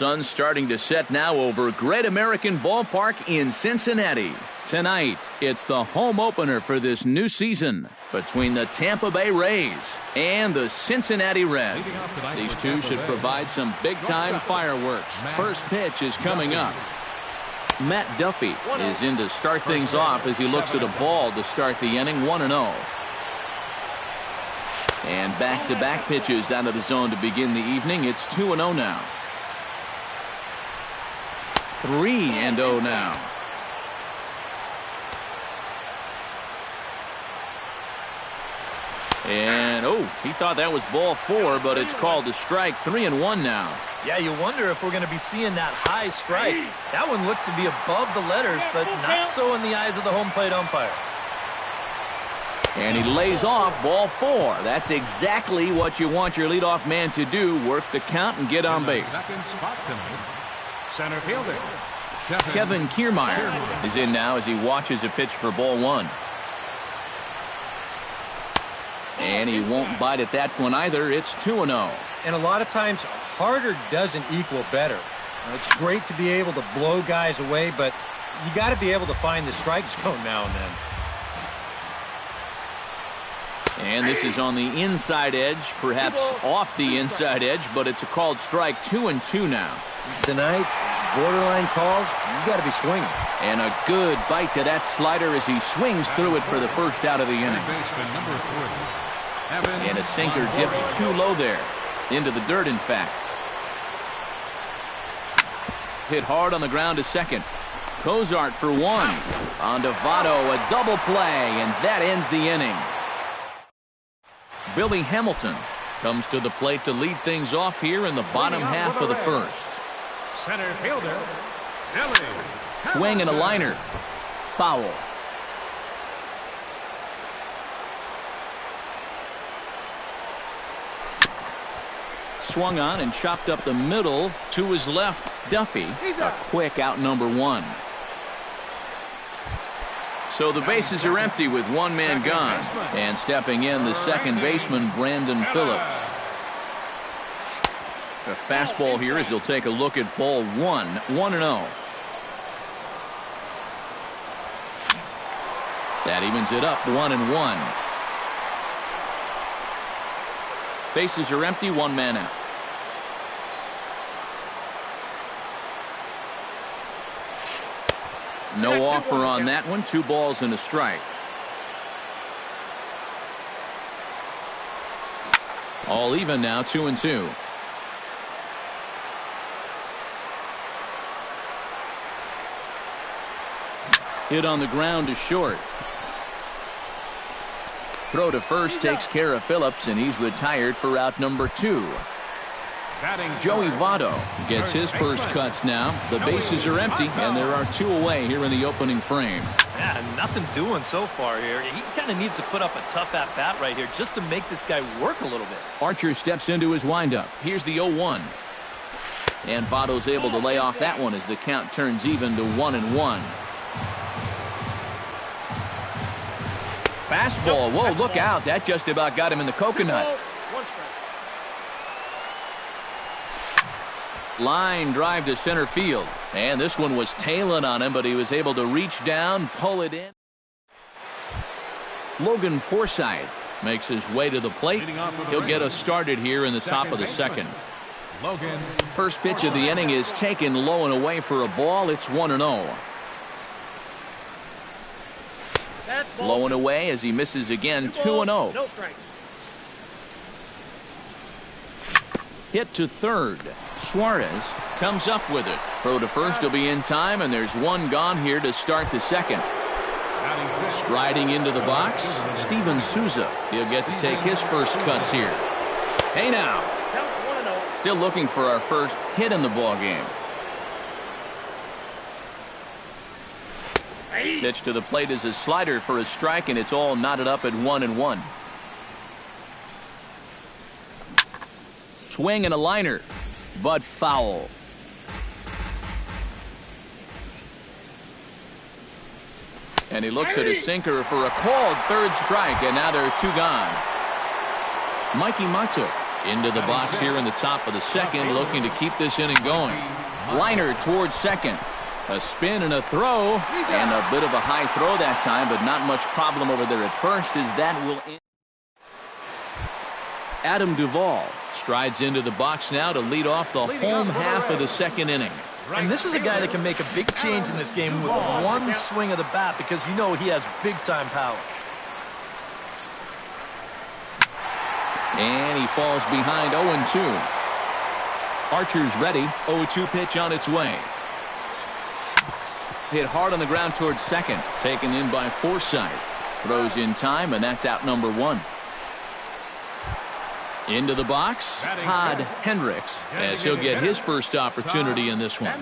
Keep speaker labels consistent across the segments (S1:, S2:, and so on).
S1: sun's starting to set now over Great American Ballpark in Cincinnati. Tonight, it's the home opener for this new season between the Tampa Bay Rays and the Cincinnati Reds. These two should provide some big-time fireworks. First pitch is coming up. Matt Duffy is in to start things off as he looks at a ball to start the inning, 1-0. And back-to-back pitches out of the zone to begin the evening. It's 2-0 now. 3-0 now. And, he thought that was ball 4, but it's called a strike. 3-1 now.
S2: Yeah, you wonder if we're going to be seeing that high strike. That one looked to be above the letters, but not so in the eyes of the home plate umpire.
S1: And he lays off ball 4. That's exactly what you want your leadoff man to do. Work the count and get on base.
S3: Second spot tonight, center fielder
S1: Kevin Kiermaier is in now as he watches a pitch for ball 1. And he won't bite at that one either. It's 2-0.
S4: And a lot of times, harder doesn't equal better. It's great to be able to blow guys away, but you got to be able to find the strike zone now and then.
S1: And this is on the inside edge, perhaps off the inside edge, but it's a called strike. 2-2 now.
S4: Tonight, borderline calls, you got to be swinging.
S1: And a good bite to that slider as he swings through it for the first out of the inning. And a sinker dips too low there. Into the dirt, in fact. Hit hard on the ground to second. Cozart for 1. On to Votto, a double play, and that ends the inning. Billy Hamilton comes to the plate to lead things off here in the bottom half of the first.
S3: center fielder Billy.
S1: Swing and a liner. Foul. Swung on and chopped up the middle to his left. Duffy, a quick out number 1. So the bases are empty with one man gone. And stepping in, the second baseman, Brandon Phillips. The fastball here as he'll take a look at ball 1. 1-0. That evens it up, 1-1. Bases are empty, one man out. No offer on that one. 2 balls and a strike. All even now, 2-2. Hit on the ground to short. Throw to first takes care of Phillips, and he's retired for out number 2. Joey Votto gets his first cuts now. The bases are empty, and there are 2 away here in the opening frame.
S2: Yeah, nothing doing so far here. He kind of needs to put up a tough at-bat right here just to make this guy work a little bit.
S1: Archer steps into his windup. Here's the 0-1. And Votto's able to lay off that one as the count turns even to 1-1. Fastball. Whoa, look out. That just about got him in the coconut. Line drive to center field. And this one was tailing on him, but he was able to reach down, pull it in. Logan Forsythe makes his way to the plate. He'll get us started here in the top of the second. First pitch of the inning is taken low and away for a ball. It's 1-0. Low and away as he misses again. 2-0. Hit to third. Suarez comes up with it. Throw to first will be in time, and there's one gone here to start the second. Striding into the box, Steven Souza. He'll get to take his first cuts here. Hey now. Still looking for our first hit in the ball game. Pitch to the plate is a slider for a strike, and it's all knotted up at 1-1. Swing and a liner, but foul. And he looks at a sinker for a called third strike, and now there are 2 gone. Mikey Matzo Into the box here in the top of the second, looking to keep this inning going. Liner towards second. A spin and a throw, and a bit of a high throw that time, but not much problem over there at first as that will end. Adam Duvall strides into the box now to lead off the home half of the second inning.
S2: And this is a guy that can make a big change in this game with one swing of the bat because you know he has big-time power.
S1: And he falls behind 0-2. Archer's ready. 0-2 pitch on its way. Hit hard on the ground towards second. Taken in by Forsythe. Throws in time, and that's out number one. Into the box, Todd Hendricks, as he'll get his first opportunity in this one.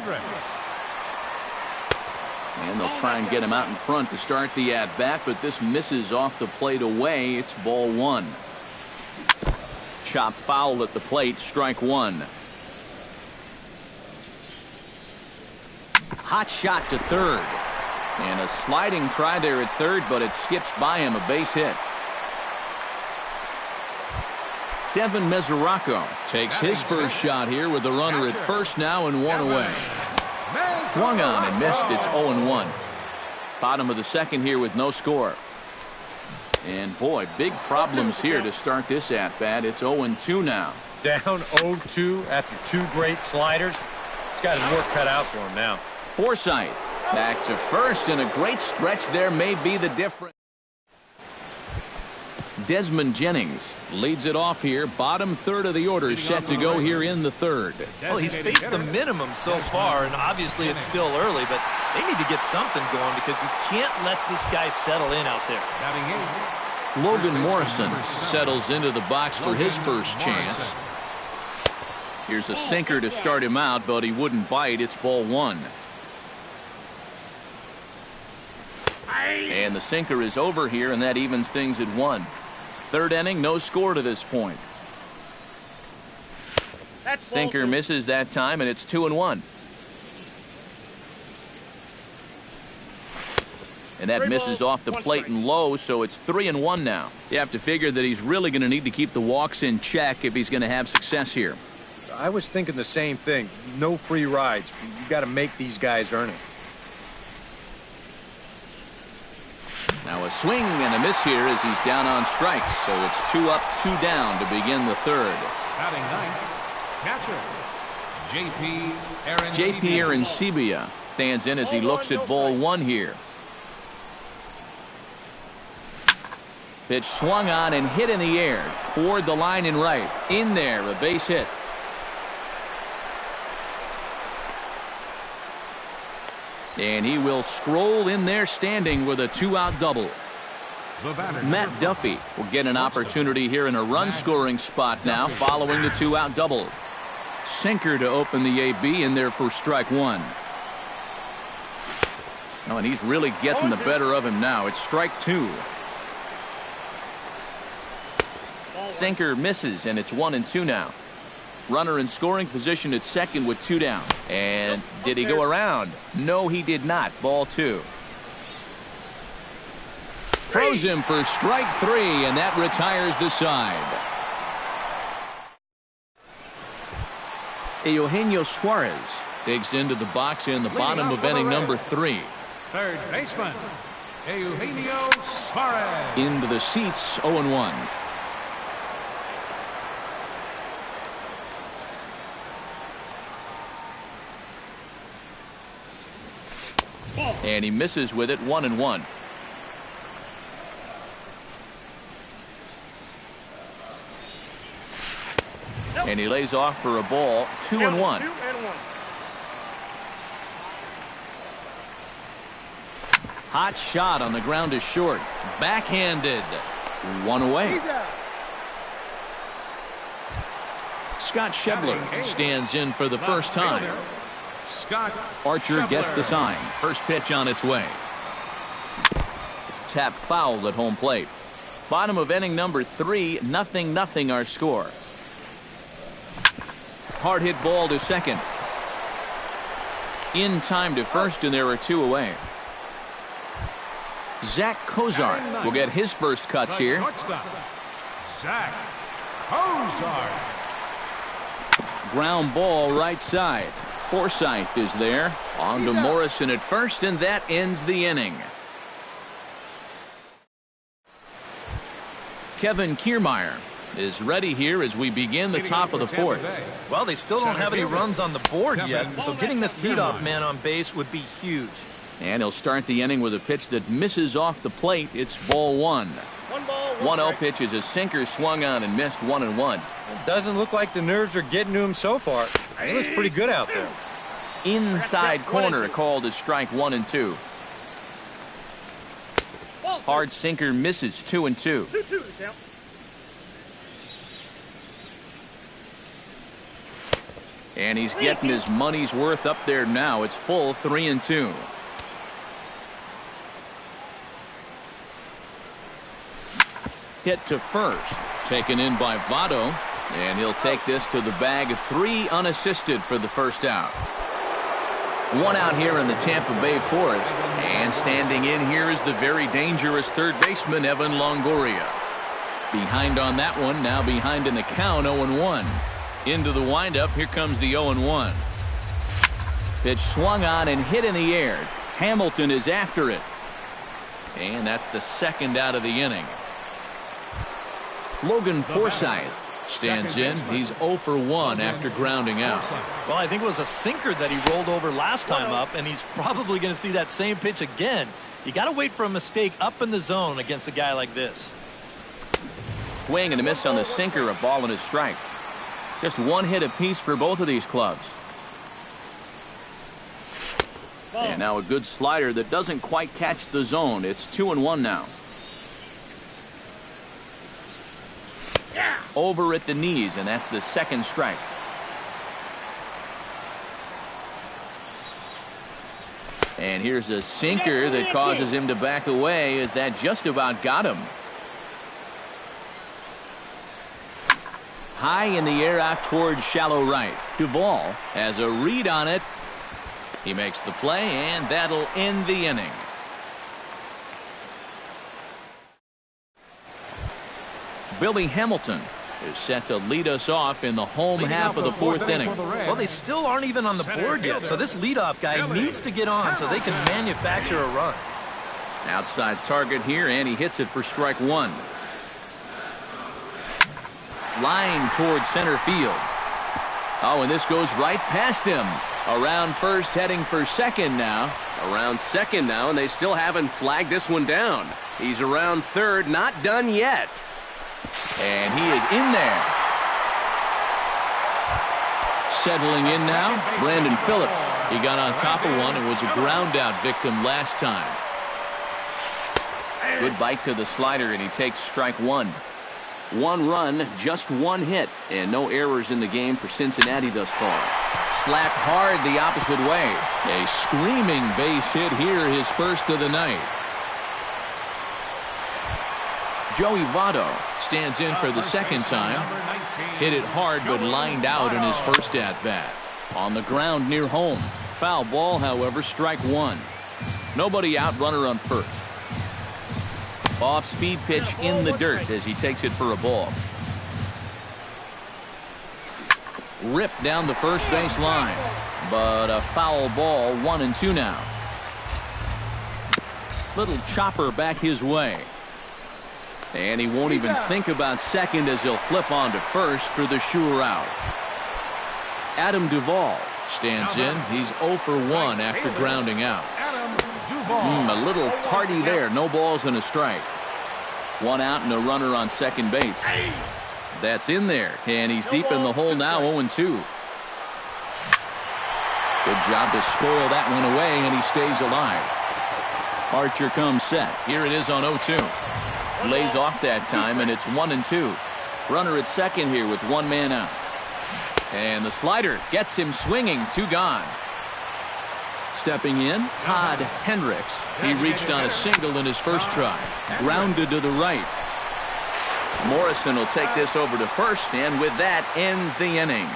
S1: And they'll try and get him out in front to start the at-bat, but this misses off the plate away. It's ball one. Chop foul at the plate, strike one. Hot shot to third. And a sliding try there at third, but it skips by him, a base hit. Devin Mesoraco takes his first shot here with the runner at first now and one away. Swung on and missed. It's 0-1. Bottom of the second here with no score. And boy, big problems here to start this at bat. It's 0-2 now.
S4: Down 0-2 after two great sliders. He's got his work cut out for him now.
S1: Forsythe back to first, and a great stretch there may be the difference. Desmond Jennings leads it off here. Bottom third of the order set to go here in the third.
S2: Well, he's faced the minimum so far, and obviously it's still early, but they need to get something going because you can't let this guy settle in out there.
S1: Logan Morrison settles into the box for his first chance. Here's a sinker to start him out, but he wouldn't bite. It's ball one. And the sinker is over here, and that evens things at one. Third inning, no score to this point. Sinker misses that time, and it's 2-1. And that misses off the plate and low, so it's 3-1 now. You have to figure that he's really going to need to keep the walks in check if he's going to have success here.
S4: I was thinking the same thing. No free rides. You got to make these guys earn it.
S1: Now a swing and a miss here as he's down on strikes. So it's 2 up, 2 down to begin the third.
S3: Batting ninth, catcher,
S1: J.P. Arancibia stands in as he looks at ball one here. Pitch swung on and hit in the air toward the line and right. In there, a base hit. And he will stroll in there standing with a 2-out double. Matt Duffy will get an opportunity here in a run-scoring spot now following the 2-out double. Sinker to open the AB in there for strike one. Oh, and he's really getting the better of him now. It's strike two. Sinker misses, and it's 1-2 now. Runner in scoring position at second with 2 down. And did he go around? No, he did not. Ball two. Throws him for strike three, and that retires the side. Eugenio Suarez digs into the box in the bottom of inning number 3.
S3: third baseman, Eugenio Suarez.
S1: Into the seats, 0-1. And he misses with it, 1-1. And he lays off for a ball, 2-1. Hot shot on the ground is short. Backhanded. 1 away. Scott Schebler stands in for the first time. Archer gets the sign. First pitch on its way. Tap foul at home plate. Bottom of inning number 3, 0-0 our score. Hard hit ball to second. In time to first, and there are 2 away. Zach Cozart will get his first cuts here.
S3: Zach Ozark.
S1: Ground ball right side. Forsythe is there. On to Morrison at first, and that ends the inning. Kevin Kiermaier is ready here as we begin the top of the fourth.
S2: Well, they still don't have any runs on the board yet, so getting this leadoff man on base would be huge.
S1: And he'll start the inning with a pitch that misses off the plate. It's ball one. 1-0 pitch is a sinker swung on and missed 1-1.
S4: It doesn't look like the nerves are getting to him so far. He looks pretty good out there.
S1: Inside corner called as strike 1 and 2. Hard sinker misses 2-2. And he's getting his money's worth up there now. It's full 3-2. Hit to first. Taken in by Votto. And he'll take this to the bag. 3 unassisted for the first out. 1 out here in the Tampa Bay fourth. And standing in here is the very dangerous third baseman, Evan Longoria. Behind on that one. Now behind in the count, 0-1. Into the windup. Here comes the 0-1. Pitch swung on and hit in the air. Hamilton is after it. And that's the second out of the inning. Logan Forsythe stands in. He's 0 for 1 after grounding out.
S2: Well, I think it was a sinker that he rolled over last time up, and he's probably going to see that same pitch again. You got to wait for a mistake up in the zone against a guy like this.
S1: Swing and a miss on the sinker, a ball and a strike. Just 1 hit apiece for both of these clubs. And now a good slider that doesn't quite catch the zone. It's 2-1 now. Over at the knees, and that's the second strike. And here's a sinker that causes him to back away, as that just about got him. High in the air out towards shallow right. Duvall has a read on it. He makes the play, and that'll end the inning. Billy Hamilton is set to lead us off in the home half of the fourth inning.
S2: Well, they still aren't even on the board yet, so this leadoff guy needs to get on so they can manufacture a run.
S1: Outside target here, and he hits it for strike 1. Line towards center field. Oh, and this goes right past him. Around first, heading for second now. Around second now, and they still haven't flagged this one down. He's around third, not done yet. And he is in there. Settling in now, Brandon Phillips. He got on top of one and was a ground out victim last time. Good bite to the slider, and he takes strike 1. 1 run, just 1 hit, and no errors in the game for Cincinnati thus far. Slapped hard the opposite way. A screaming base hit here, his first of the night. Joey Votto stands in for the second time. Hit it hard, but lined out in his first at-bat. On the ground near home. Foul ball, however, strike 1. Nobody out, runner on first. Off-speed pitch in the dirt as he takes it for a ball. Ripped down the first base line, but a foul ball, 1-2 now. Little chopper back his way. And he won't even think about second as he'll flip on to first for the sure out. Adam Duvall stands in. He's 0 for 1 after grounding out. A little tardy there. No balls and a strike. 1 out and a runner on second base. That's in there. And he's deep in the hole now, 0-2. Good job to spoil that one away, and he stays alive. Archer comes set. Here it is on 0-2. Lays off that time, and it's 1-2. Runner at second here with 1 man out. And the slider gets him swinging. 2 gone. Stepping in, Todd Hendricks. He reached on a single in his first try. Grounded to the right. Morrison will take this over to first, and with that ends the inning.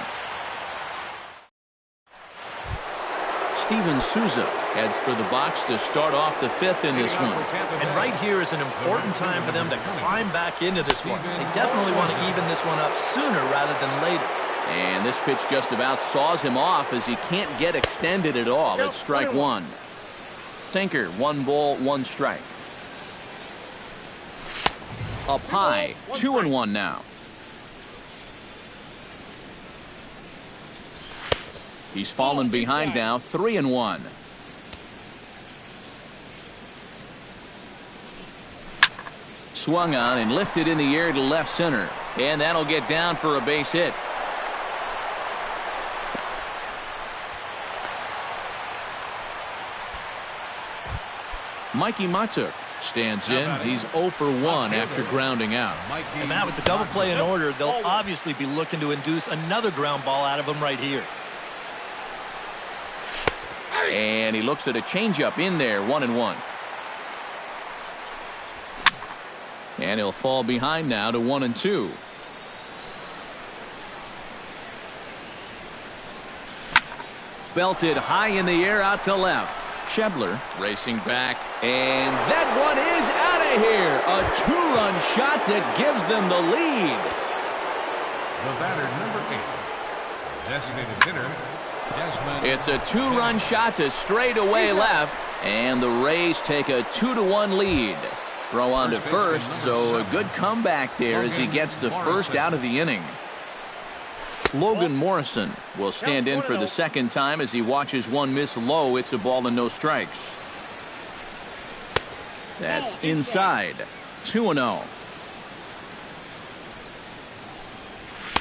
S1: Steven Souza heads for the box to start off the fifth in this one.
S2: And right here is an important time for them to climb back into this one. They definitely want to even this one up sooner rather than later.
S1: And this pitch just about saws him off as he can't get extended at all. It's strike one. Sinker, 1 ball, 1 strike. Up high, 2-1 now. He's fallen behind now, 3-1. Swung on and lifted in the air to left center. And that'll get down for a base hit. Mikey Matuk stands in. He's 0 for 1 after grounding out.
S2: And Matt, with the double play in order, they'll obviously be looking to induce another ground ball out of him right here.
S1: And he looks at a changeup in there, 1-1. And he'll fall behind now to 1-2. Belted high in the air out to left. Schebler racing back, and that one is out of here. A 2-run shot that gives them the lead.
S3: The batter, number 8. Designated hitter, Desmond.
S1: It's a 2-run shot to straightaway left, and the Rays take a 2-1 lead. Throw on to first, so a good comeback there as he gets the first out of the inning. Logan Morrison will stand in for the second time as he watches one miss low. It's a ball and no strikes. That's inside. 2-0.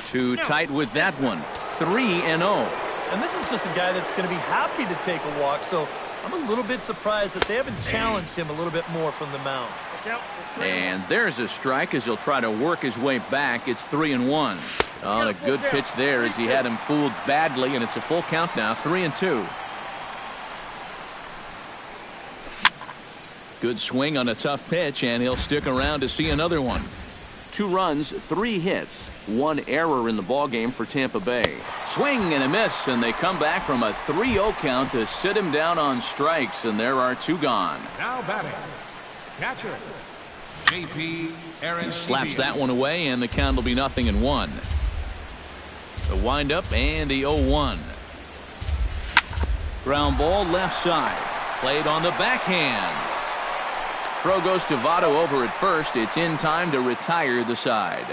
S1: Too tight with that one. 3-0.
S2: And this is just a guy that's going to be happy to take a walk, so I'm a little bit surprised that they haven't challenged him a little bit more from the mound.
S1: And there's a strike as he'll try to work his way back. It's 3-1. On a good pitch there as he had him fooled badly, and it's a full count now, 3-2. Good swing on a tough pitch, and he'll stick around to see another one. 2 runs, 3 hits, 1 error in the ballgame for Tampa Bay. Swing and a miss, and they come back from a 3-0 count to sit him down on strikes, and there are 2 gone.
S3: Now batting, catcher, J.P. Aaron.
S1: He slaps that one away, and the count will be 0-1. The windup and the 0-1. Ground ball left side. Played on the backhand. Throw goes to Votto over at first. It's in time to retire the side.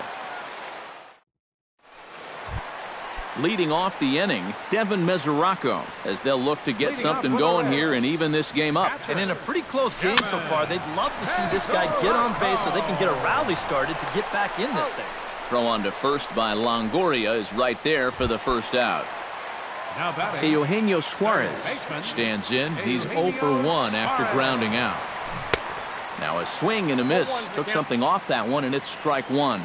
S1: Leading off the inning, Devin Mesoraco, as they'll look to get something going here and even this game up.
S2: And in a pretty close game so far, they'd love to see this guy get on base so they can get a rally started to get back in this thing.
S1: Throw on to first by Longoria is right there for the first out. Eugenio Suarez stands in. He's 0 for 1 after grounding out. Now a swing and a miss. Took something off that one, and it's strike 1.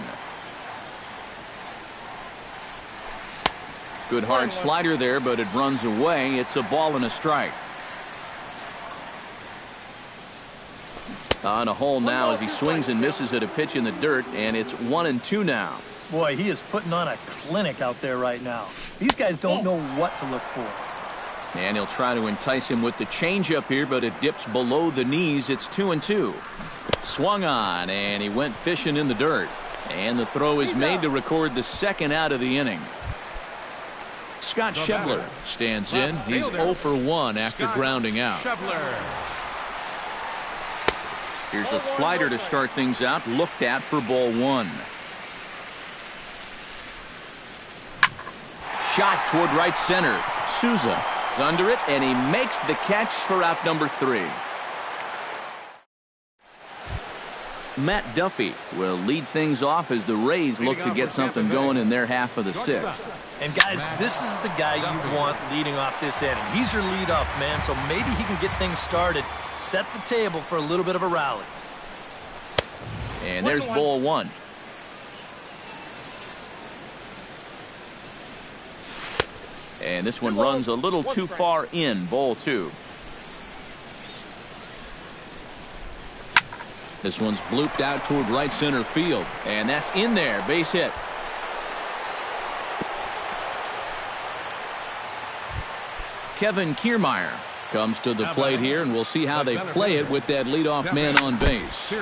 S1: Good hard slider there, but it runs away. It's a ball and a strike. On a hole now as he swings and misses at a pitch in the dirt, and it's 1-2 now.
S2: Boy, he is putting on a clinic out there right now. These guys don't know what to look for.
S1: And he'll try to entice him with the changeup here, but it dips below the knees. It's 2-2. Swung on, and he went fishing in the dirt. And the throw is made to record the second out of the inning. Scott Schebler stands in. He's 0 for 1 after grounding out. Here's a slider to start things out, looked at for ball 1. Shot toward right center. Souza is under it, and he makes the catch for out number 3. Matt Duffy will lead things off as the Rays look to get something going in their half of the 6th.
S2: And guys, this is the guy you want leading off this inning. He's your leadoff man, so maybe he can get things started, set the table for a little bit of a rally.
S1: And there's ball 1. And this one runs a little too far in, ball 2. This one's blooped out toward right center field, and that's in there, base hit. Kevin Kiermaier comes to the plate here, and we'll see how they play it with that leadoff man on base.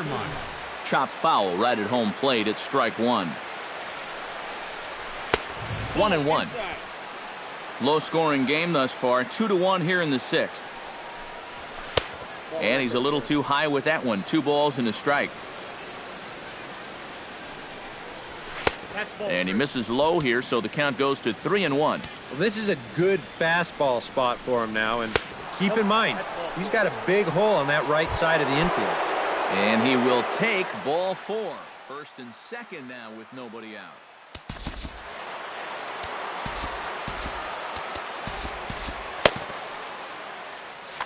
S1: Chop foul right at home plate. It's strike one. 1-1. Low-scoring game thus far. 2-1 here in the sixth. And he's a little too high with that one. 2 balls and a strike. And he misses low here, so the count goes to 3-1.
S4: Well, this is a good fastball spot for him now, and keep in mind, he's got a big hole on that right side of the infield.
S1: And he will take ball 4. First and second now with nobody out.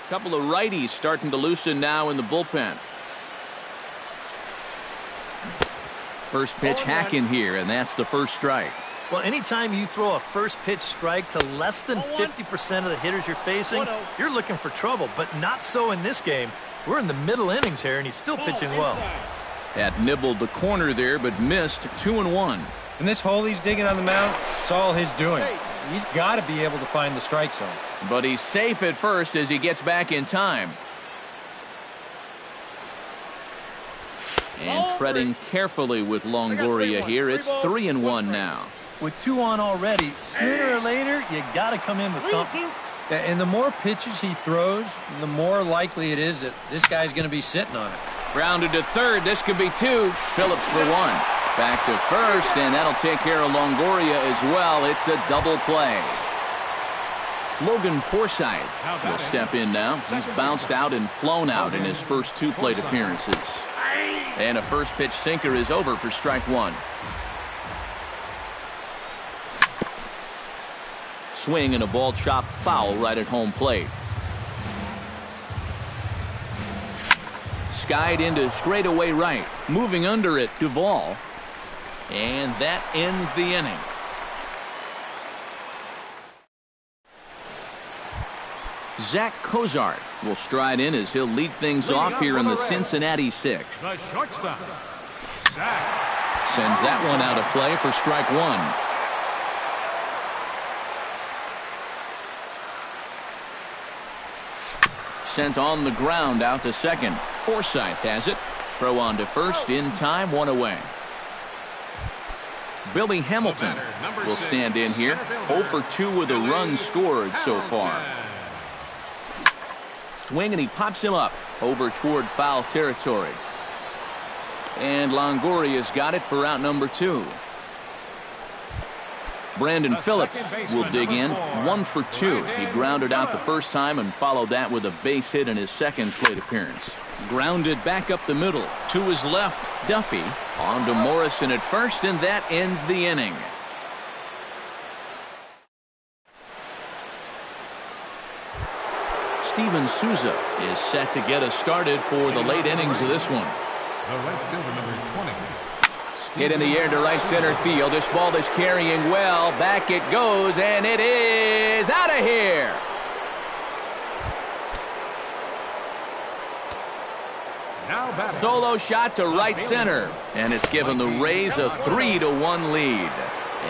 S1: Couple of righties starting to loosen now in the bullpen. First pitch hack in here, and that's the first strike.
S2: Well, anytime you throw a first pitch strike to less than 50% of the hitters you're facing, you're looking for trouble, but not so in this game. We're in the middle innings here, and he's still pitching well.
S1: That nibbled the corner there, but missed. 2-1.
S4: And this hole he's digging on the mound, it's all his doing. He's got to be able to find the strike zone.
S1: But he's safe at first as he gets back in time. And treading carefully with Longoria here. It's 3-1 now.
S2: With 2 on already, sooner or later, you got to come in with something.
S4: And the more pitches he throws, the more likely it is that this guy's going to be sitting on it.
S1: Grounded to third. This could be 2. Phillips for 1. Back to first, and that'll take care of Longoria as well. It's a double play. Logan Forsythe will step in now. He's bounced out and flown out in his first 2 plate appearances. And a first pitch sinker is over for strike 1. Swing and a ball chopped foul right at home plate. Skied into straightaway right. Moving under it, Duvall. And that ends the inning. Zach Cozart will stride in as he'll lead things off here in the Cincinnati sixth.
S3: The shortstop, Zach.
S1: Sends that one out of play for strike 1. Sent on the ground out to second. Forsythe has it. Throw on to first in time, 1 away. Billy Hamilton will stand in here. 0 for 2 with a run scored so far. Swing and he pops him up over toward foul territory. And Longoria's got it for out number 2. Brandon Phillips will dig in. 1 for 2. He grounded out the first time and followed that with a base hit in his second plate appearance. Grounded back up the middle. To his left, Duffy. On to Morrison at first, and that ends the inning. Steven Souza is set to get us started for the late innings of this one.
S3: The right fielder, number 20.
S1: Hit in the air to right center field. This ball is carrying well. Back it goes, and it is out of here. Solo shot to right center, and it's given the Rays a 3-1 lead.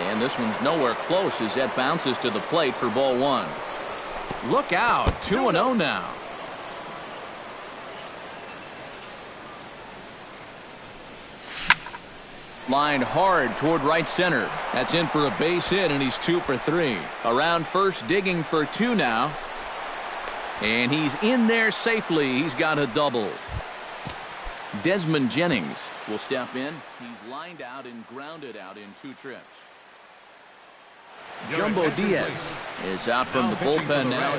S1: And this one's nowhere close as that bounces to the plate for ball 1. Look out, 2-0 now. Lined hard toward right center. That's in for a base hit, and he's 2 for 3. Around first, digging for 2 now. And he's in there safely. He's got a double. Desmond Jennings will step in. He's lined out and grounded out in 2 trips. Jumbo Diaz is out from the bullpen now.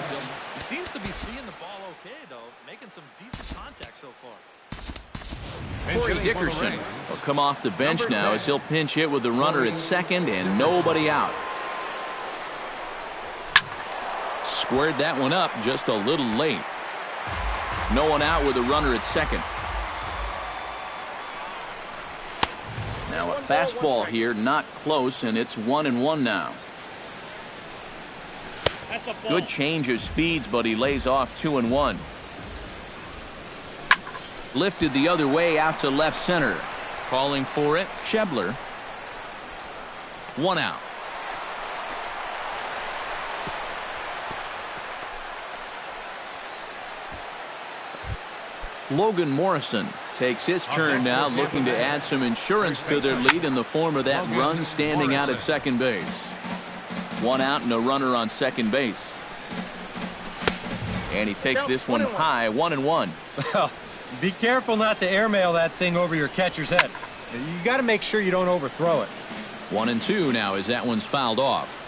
S2: He seems to be seeing the ball okay, though, making some decent contact so far.
S1: Corey Dickerson will come off the bench now as he'll pinch hit with the runner at second and nobody out. Squared that one up just a little late. No one out with a runner at second. Now a fastball here, not close, and it's 1-1 now. Good change of speeds, but he lays off 2-1. Lifted the other way out to left center. Calling for it, Schebler. 1 out. Logan Morrison takes his turn now, looking to add some insurance to their lead in the form of that run standing out at second base. One out and a runner on second base. And he takes this one high, 1-1.
S4: Well, be careful not to airmail that thing over your catcher's head. You got to make sure you don't overthrow it.
S1: 1-2 now as that one's fouled off.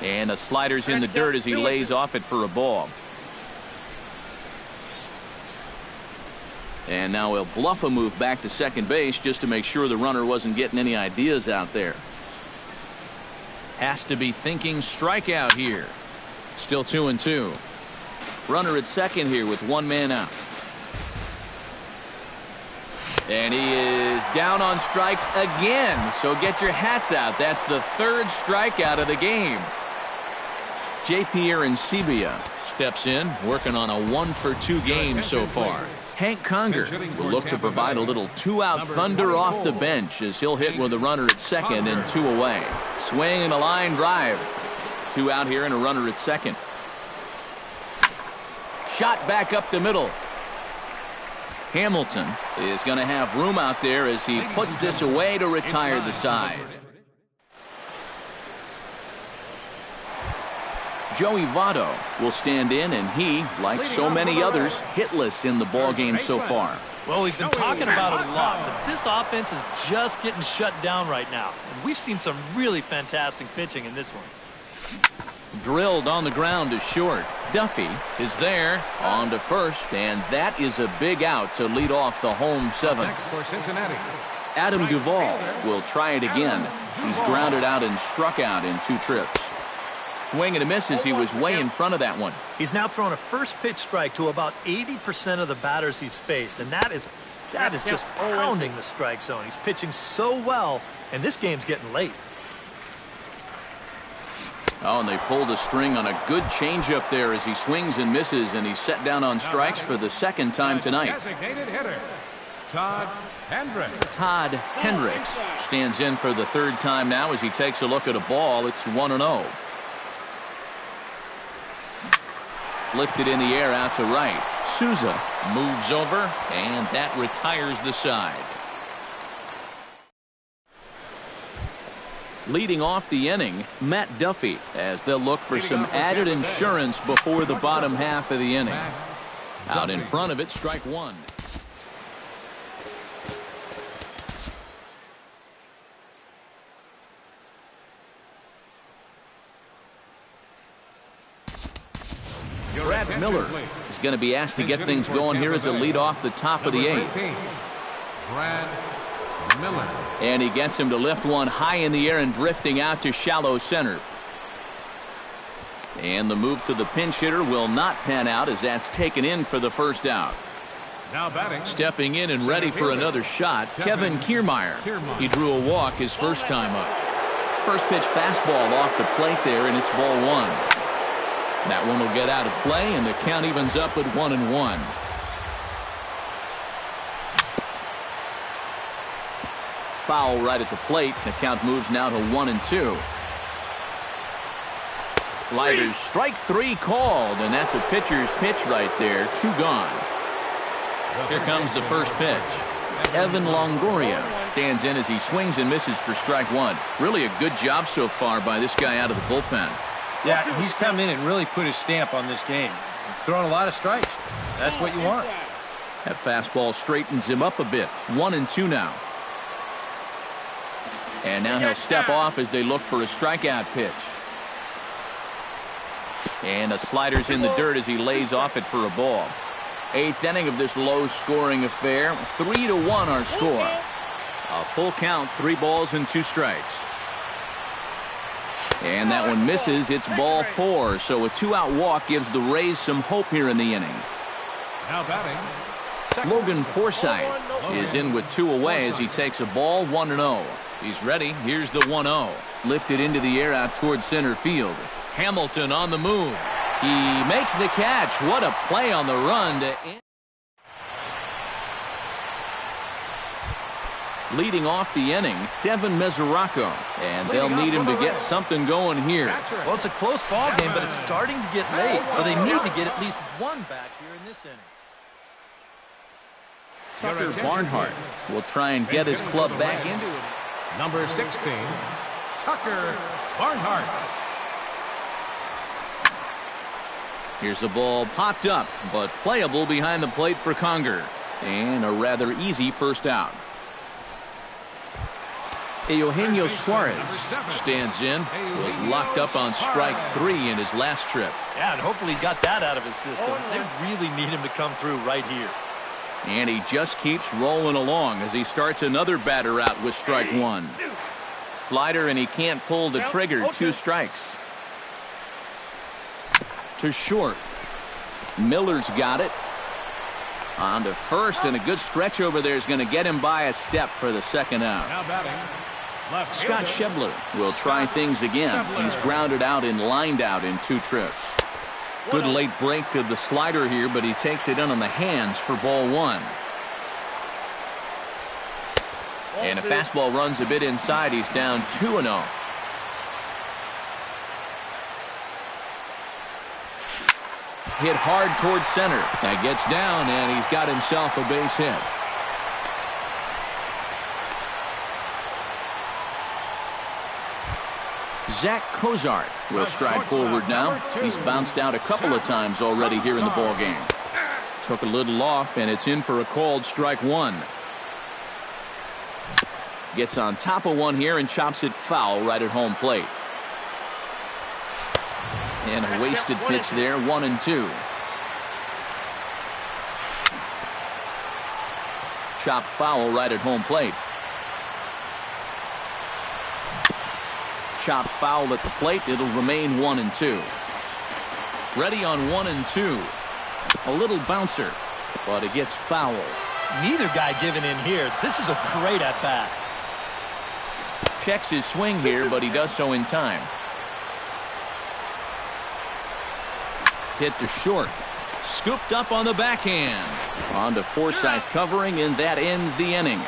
S1: And a slider's in the dirt as he lays off it for a ball. And now he'll bluff a move back to second base just to make sure the runner wasn't getting any ideas out there. Has to be thinking strikeout here. Still 2-2. Runner at second here with one man out. And he is down on strikes again. So get your hats out. That's the third strikeout of the game. J.P. Arancibia steps in, working on a 1-for-2 game so far. Hank Conger will look to provide a little two-out thunder off the bench as he'll hit with a runner at second and two away. Swing and a line drive. Two out here and a runner at second. Shot back up the middle. Hamilton is going to have room out there as he puts this away to retire the side. Joey Votto will stand in, and he, like so many others, hitless in the ballgame so far.
S2: Well, we've been talking about it a lot, but this offense is just getting shut down right now. And we've seen some really fantastic pitching in this one.
S1: Drilled on the ground to short. Duffy is there on to first, and that is a big out to lead off the home seventh. Adam Duvall will try it again. He's grounded out and struck out in 2 trips. Swing and a miss as he was way in front of that one.
S2: He's now thrown a first pitch strike to about 80% of the batters he's faced, and that is just pounding the strike zone. He's pitching so well, and this game's getting late.
S1: Oh, and they pulled a string on a good changeup there as he swings and misses, and he's set down on strikes for the second time tonight.
S3: Designated hitter, Todd Hendricks.
S1: Todd Hendricks stands in for the third time now as he takes a look at a ball. It's 1-0. Lifted in the air out to right. Souza moves over, and that retires the side. Leading off the inning, Matt Duffy, as they'll look for some added insurance before the bottom half of the inning. Out in front of it, strike one. Brad Miller is going to be asked to get things going here as a lead off the top of the 8th.
S3: Brad Miller.
S1: And he gets him to lift one high in the air and drifting out to shallow center. And the move to the pinch hitter will not pan out as that's taken in for the first out.
S3: Now batting.
S1: Stepping in and ready for another shot, Kevin Kiermaier. He drew a walk his first time up. First pitch fastball off the plate there, and it's ball 1. That one will get out of play, and the count evens up at 1-1. Foul right at the plate. The count moves now to 1-2. Sliders, strike 3 called, and that's a pitcher's pitch right there. 2 gone. Here comes the first pitch. Evan Longoria stands in as he swings and misses for strike 1. Really a good job so far by this guy out of the bullpen.
S4: Yeah, he's come in and really put his stamp on this game. He's thrown a lot of strikes. That's what you want.
S1: That fastball straightens him up a bit. 1-2 now. And now he'll step off as they look for a strikeout pitch. And a slider's in the dirt as he lays off it for a ball. 8th inning of this low-scoring affair. 3-1 our score. A full count, 3 balls and 2 strikes. And that one misses. It's ball 4. So a 2-out walk gives the Rays some hope here in the inning.
S3: Now batting.
S1: Logan Forsythe is in with 2 away as he takes a ball 1-0. He's ready. Here's the 1-0. Lifted into the air out towards center field. Hamilton on the move. He makes the catch. What a play on the run to end. Leading off the inning, Devin Mesoraco, and they'll need him to get something going here.
S2: Well, it's a close ball game, but it's starting to get late, so they need to get at least one back here in this inning.
S1: Tucker Barnhart will try and get his club back into it.
S3: Number 16, Tucker Barnhart.
S1: Here's the ball popped up, but playable behind the plate for Conger. And a rather easy first out. Eugenio Suarez stands in, was locked up on strike 3 in his last trip.
S2: Yeah, and hopefully he got that out of his system. They really need him to come through right here.
S1: And he just keeps rolling along as he starts another batter out with strike 1. Slider, and he can't pull the trigger. 2 strikes. To short. Miller's got it. On to first, and a good stretch over there is going to get him by a step for the second out.
S3: Now batting, left
S1: Scott
S3: fielder.
S1: Schebler will try things again. He's grounded out and lined out in 2 trips. Good late break to the slider here, but he takes it in on the hands for ball 1. And a fastball runs a bit inside. He's down 2-0. Hit hard towards center. That gets down, and he's got himself a base hit. Zach Cozart will stride forward now. He's bounced out a couple of times already here in the ballgame. Took a little off, and it's in for a called strike 1. Gets on top of one here and chops it foul right at home plate. And a wasted pitch there, 1-2. Chopped foul right at home plate. Chopped foul at the plate. It'll remain 1-2. Ready on 1-2. A little bouncer, but it gets foul.
S2: Neither guy giving in here. This is a great at-bat.
S1: Checks his swing here, but he does so in time. Hit to short. Scooped up on the backhand. On to Forsythe covering, and that ends the inning.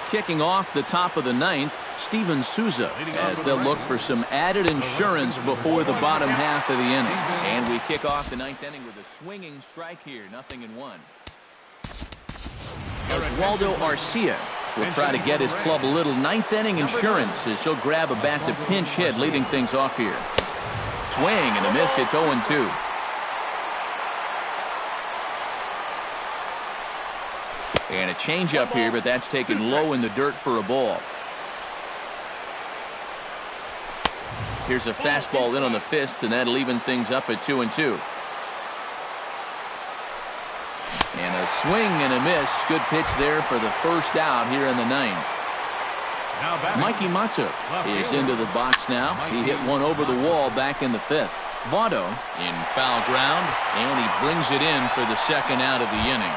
S1: Kicking off the top of the 9th, Steven Souza, as they'll look for some added insurance before the bottom half of the inning. And we kick off the 9th inning with a swinging strike here, 0-1. Oswaldo Arcia will try to get his club a little 9th inning insurance as he'll grab a bat to pinch hit, leading things off here. Swing and a miss. It's 0-2. And a changeup here, but that's taken low in the dirt for a ball. Here's a fastball in on the fist, and that'll even things up at 2-2. And a swing and a miss. Good pitch there for the first out here in the 9th. Mikey Mata is into the box now. He hit one over the wall back in the 5th. Votto in foul ground, and he brings it in for the second out of the inning.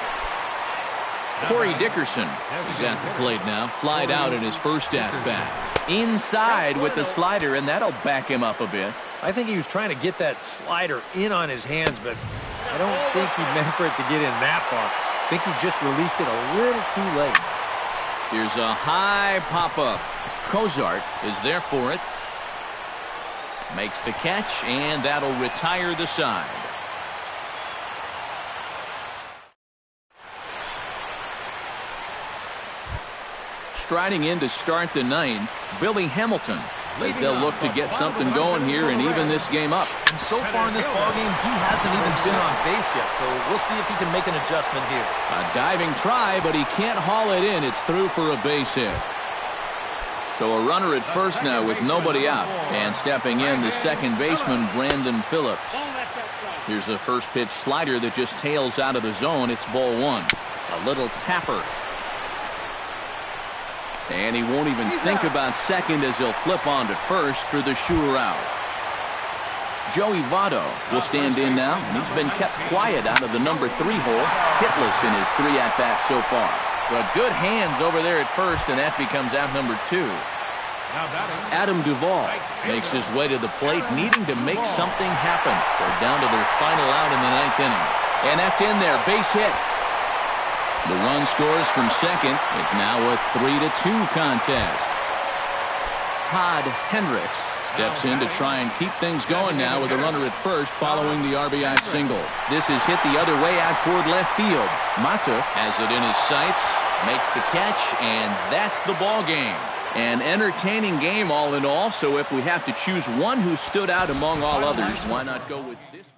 S1: Corey Dickerson is at the plate now. Flied out in his first at-bat. Inside with the slider, and that'll back him up a bit.
S4: I think he was trying to get that slider in on his hands, but I don't think he meant for it to get in that far. I think he just released it a little too late.
S1: Here's a high pop-up. Cozart is there for it. Makes the catch, and that'll retire the side. Striding in to start the 9th, Billy Hamilton, as they'll look to get something going here and even this game up.
S2: And so far in this ballgame, he hasn't even been on base yet, so we'll see if he can make an adjustment here.
S1: A diving try, but he can't haul it in. It's through for a base hit. So a runner at first now with nobody out. And stepping in, the second baseman, Brandon Phillips. Here's a first pitch slider that just tails out of the zone. It's ball 1. A little tapper. And he won't even think about second as he'll flip on to first for the sure out. Joey Votto will stand in now, and he's been kept quiet out of the number 3 hole, hitless in his 3 at-bats so far. But good hands over there at first, and that becomes out number 2. Adam Duvall makes his way to the plate, needing to make something happen. They're down to their final out in the 9th inning. And that's in there, base hit. The run scores from second. It's now a 3-2 contest. Todd Hendricks steps in to try and keep things going now with a runner at first following the RBI single. This is hit the other way out toward left field. Mata has it in his sights, makes the catch, and that's the ball game. An entertaining game all in all, so if we have to choose one who stood out among all others, why not go with this?